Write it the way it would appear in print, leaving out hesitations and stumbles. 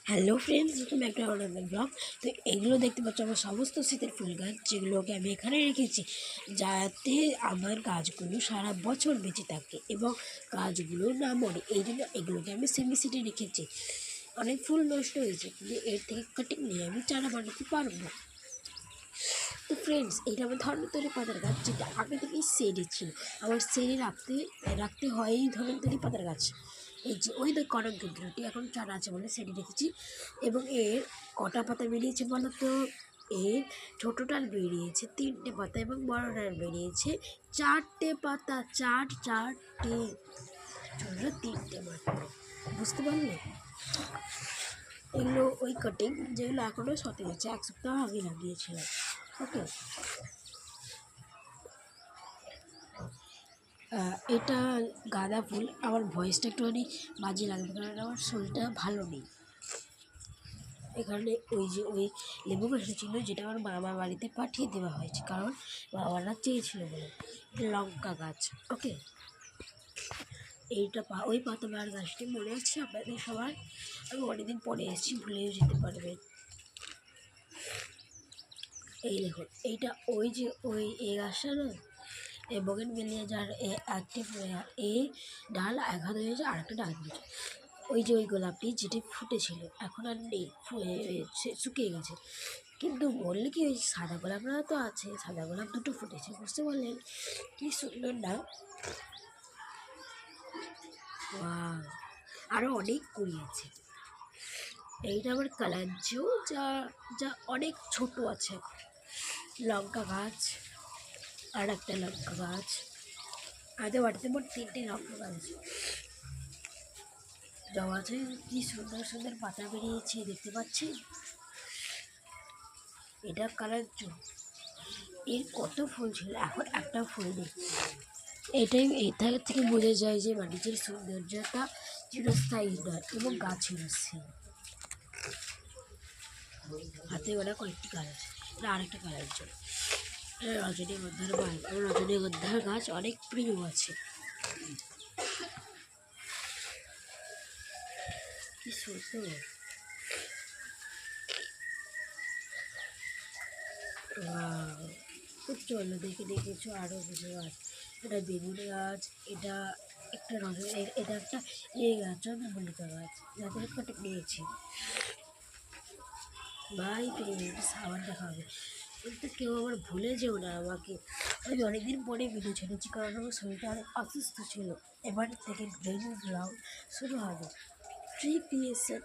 Hello friends, welcome back to our blog. তো এগুলো দেখতে পাচ্ছ আমার সমস্ত শীতের ফুল গাছ, যেগুলোকে আমি এখানে রেখেছি যাতে আমার গাছগুলো সারা বছর বেঁচে থাকে এবং গাছগুলো না মরে। এই জন্য এগুলোকে আমি সেমি সিটে রেখেছি। অনেক ফুল নষ্ট হয়েছে, কিন্তু এর থেকে কাটিং নিয়ে আমি চারা বানাতে পারবো। তো ফ্রেন্ডস, এইটা আমার ধর্মতরী পাতার গাছ, যেটা আগে থেকেই সেডে ছিল। আমার সেডে রাখতে হয় এই ধর্মতরী পাতার গাছ। এই যে ওই কনক কেন্দ্রটি এখন চারা আছে বলে সেডে রেখেছি। এবং এর কটা পাতা বেরিয়েছে বলো তো? এর ছোটো ডাল বেরিয়েছে 3টে পাতা এবং বড় ডাল বেরিয়েছে 4টে পাতা। চারটে ছোটো 3টে মাত্র। বুঝতে পারলে? এগুলো ওই কাটিং যেগুলো এখনও সতেজ আছে, 1 সপ্তাহ আগে লাগিয়েছিলাম। ওকে, এটা গাঁদা ফুল। আমার ভয়েসটা একটুখানি বাজে লাগবে, কারণ আমার শরীরটা ভালো নেই। এখানে ওই লেবু গাছটা ছিল, যেটা আমার মামার বাড়িতে পাঠিয়ে দেওয়া হয়েছে, কারণ বাবারা চেয়েছিল বলে। লঙ্কা গাছ। ওকে, এইটা ওই পাতাবাহার গাছটি মনে আছে আপনাদের সবার? আমি অনেকদিন পরে এসেছি, ভুলেও যেতে পারবেন। এই দেখুন, এইটা ওই এই গাছটা না, বগেন মিলিয়ে যার একটি ডাল এক হাত হয়েছে, আর একটা ডাল হয়েছে। ওই গোলাপটি যেটি ফুটেছিল এখন আর নেই, শুকিয়ে গেছে। কিন্তু বললে কি, ওই সাদা গোলাপরা তো আছে, সাদা গোলাপ 2টো ফুটেছে। বুঝতে পারলেন কি সুন্দর না? আরও অনেক কুড়ি আছে। এইটা আমার কালাঞ্জু, যা যা অনেক ছোট আছে। লঙ্কা গাছ, আর একটা লঙ্কা গাছ। আমাদের বাড়িতে মোট 3টে লঙ্কা গাছ জবা আছে। কি সুন্দর সুন্দর পাতা বেরিয়েছে, দেখতে পাচ্ছি। এটা কালাঞ্জু। এর কত ফুল ছিল, এখন একটা ফুল নেই। এটা থেকে বোঝা যায় যে বাণিজ্যের সৌন্দর্যতা চিরস্থায়ী নয় এবং গাছের সেই হাতে ওরা কয়েকটি গাছ আছে। এটা আরেকটা কালার জন্য রজনীগন্ধার গাছ। আমার রজনীগন্ধার গাছ অনেক প্রিয় আছে। কি সুন্দর! খুব চলো দেখে দেখেছো আরও কিছু গাছ। এটা বেগুন গাছ, এটা একটা এটা একটা গাছ, চন্দ্রমল্লিকা গাছ, যাদের কাটে নিয়েছি। ভাই ফ্রেন্ডস, আবার দেখা হবে। কিন্তু কেউ আবার ভুলে যেও না আমাকে। আমি অনেকদিন পরে ভিডিও ছেড়েছি, কারণ আমার শরীরটা অনেক অসুস্থ ছিল। এবার থেকে ডেইলি ব্লগ শুরু হবে। 3 PSN